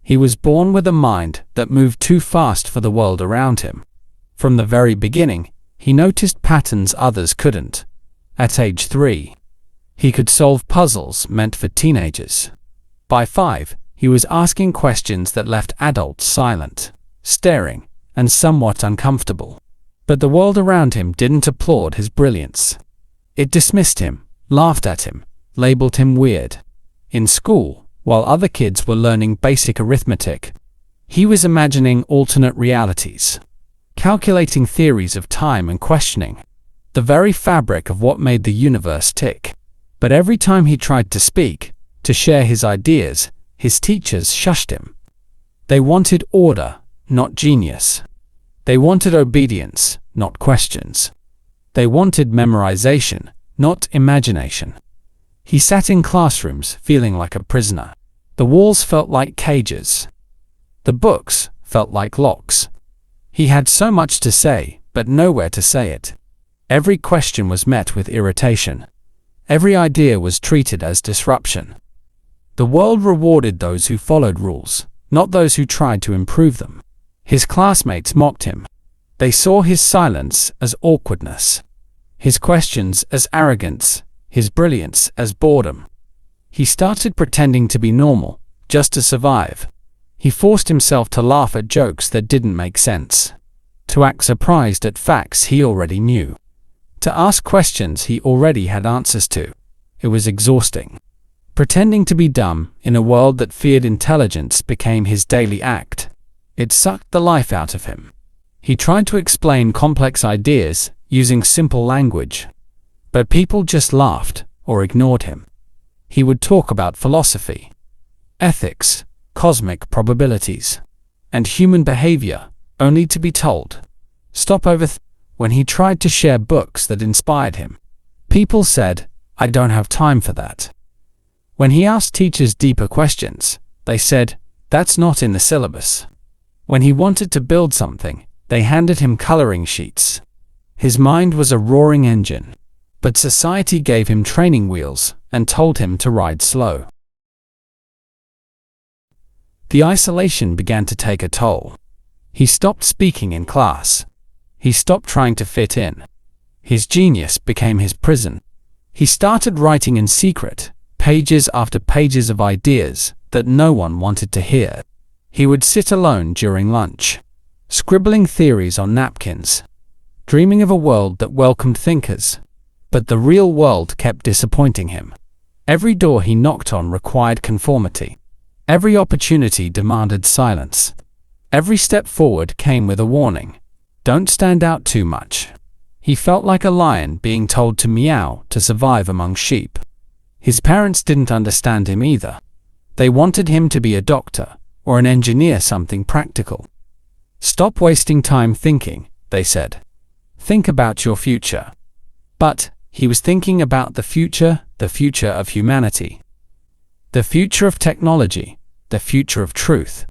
He was born with a mind that moved too fast for the world around him. From the very beginning, he noticed patterns others couldn't. At age 3, he could solve puzzles meant for teenagers. By 5, he was asking questions that left adults silent, staring, and somewhat uncomfortable. But the world around him didn't applaud his brilliance. It dismissed him, laughed at him, labeled him weird. In school, while other kids were learning basic arithmetic, he was imagining alternate realities, calculating theories of time and questioning the very fabric of what made the universe tick. But every time he tried to speak, to share his ideas, his teachers shushed him. They wanted order, not genius. They wanted obedience, not questions. They wanted memorization, not imagination. He sat in classrooms feeling like a prisoner. The walls felt like cages. The books felt like locks. He had so much to say, but nowhere to say it. Every question was met with irritation. Every idea was treated as disruption. The world rewarded those who followed rules, not those who tried to improve them. His classmates mocked him. They saw his silence as awkwardness, his questions as arrogance, his brilliance as boredom. He started pretending to be normal, just to survive. He forced himself to laugh at jokes that didn't make sense, to act surprised at facts he already knew, to ask questions he already had answers to. It was exhausting. Pretending to be dumb in a world that feared intelligence became his daily act. It sucked the life out of him. He tried to explain complex ideas using simple language, but people just laughed or ignored him. He would talk about philosophy, ethics, cosmic probabilities, and human behavior, only to be told, "Stop When he tried to share books that inspired him, people said, "I don't have time for that." When he asked teachers deeper questions, they said, "That's not in the syllabus." When he wanted to build something, they handed him coloring sheets. His mind was a roaring engine, but society gave him training wheels and told him to ride slow. The isolation began to take a toll. He stopped speaking in class. He stopped trying to fit in. His genius became his prison. He started writing in secret, pages after pages of ideas that no one wanted to hear. He would sit alone during lunch, scribbling theories on napkins, dreaming of a world that welcomed thinkers. But the real world kept disappointing him. Every door he knocked on required conformity. Every opportunity demanded silence. Every step forward came with a warning. Don't stand out too much. He felt like a lion being told to meow to survive among sheep. His parents didn't understand him either. They wanted him to be a doctor or an engineer, something practical. "Stop wasting time thinking," they said. "Think about your future." But he was thinking about the future of humanity, the future of technology, the future of truth.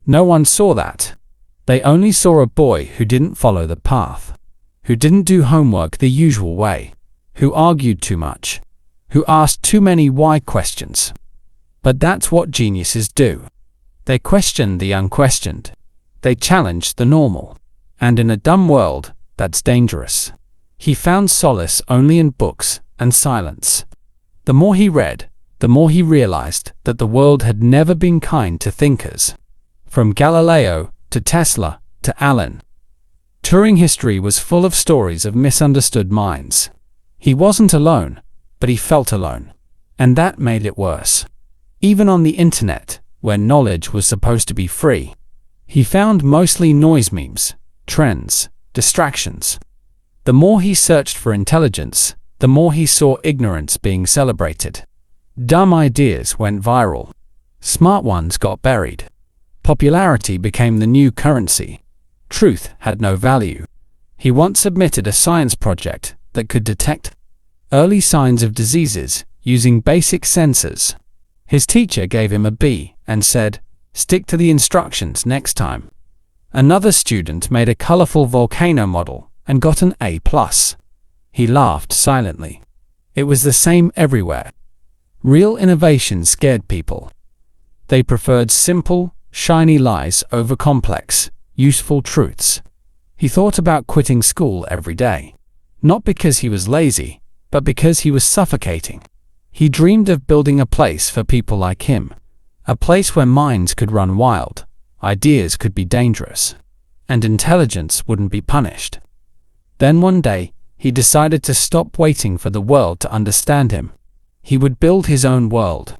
No one saw that. They only saw a boy who didn't follow the path, who didn't do homework the usual way, who argued too much, who asked too many why questions. But that's what geniuses do. They question the unquestioned. They challenge the normal. And in a dumb world, that's dangerous. He found solace only in books and silence. The more he read, the more he realized that the world had never been kind to thinkers. From Galileo to Tesla to Allen, Turing history was full of stories of misunderstood minds. He wasn't alone, but he felt alone. And that made it worse. Even on the internet, where knowledge was supposed to be free, he found mostly noise memes, trends, distractions. The more he searched for intelligence, the more he saw ignorance being celebrated. Dumb ideas went viral. Smart ones got buried. Popularity became the new currency. Truth had no value. He once submitted a science project that could detect early signs of diseases using basic sensors. His teacher gave him a B and said, "Stick to the instructions next time." Another student made a colorful volcano model and got an A+. He laughed silently. It was the same everywhere. Real innovation scared people. They preferred simple, shiny lies over complex, useful truths. He thought about quitting school every day. Not because he was lazy, but because he was suffocating. He dreamed of building a place for people like him. A place where minds could run wild, ideas could be dangerous, and intelligence wouldn't be punished. Then one day, he decided to stop waiting for the world to understand him. He would build his own world.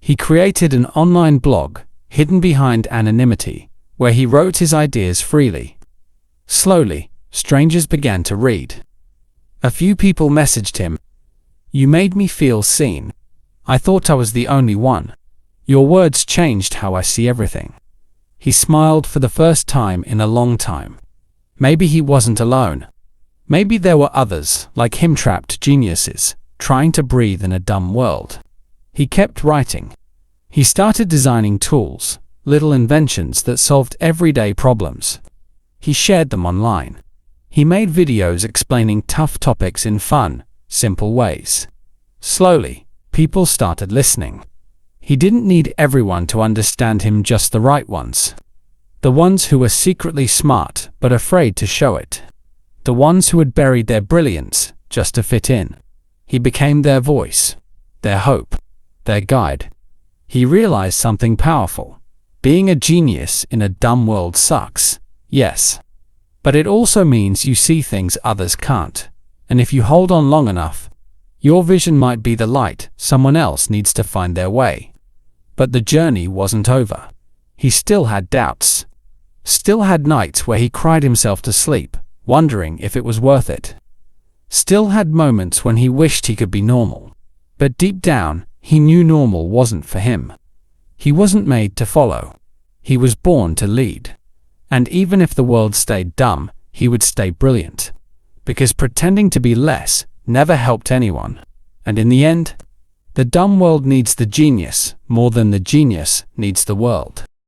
He created an online blog, hidden behind anonymity, where he wrote his ideas freely. Slowly, strangers began to read. A few people messaged him. "You made me feel seen. I thought I was the only one. Your words changed how I see everything." He smiled for the first time in a long time. Maybe he wasn't alone. Maybe there were others, like him, trapped geniuses, trying to breathe in a dumb world. He kept writing. He started designing tools, little inventions that solved everyday problems. He shared them online. He made videos explaining tough topics in fun, simple ways. Slowly, people started listening. He didn't need everyone to understand him, just the right ones. The ones who were secretly smart but afraid to show it. The ones who had buried their brilliance just to fit in. He became their voice, their hope, their guide. He realized something powerful. Being a genius in a dumb world sucks, yes. But it also means you see things others can't. And if you hold on long enough, your vision might be the light someone else needs to find their way. But the journey wasn't over. He still had doubts. Still had nights where he cried himself to sleep, wondering if it was worth it. Still had moments when he wished he could be normal. But deep down, he knew normal wasn't for him. He wasn't made to follow. He was born to lead. And even if the world stayed dumb, he would stay brilliant. Because pretending to be less never helped anyone. And in the end, the dumb world needs the genius more than the genius needs the world.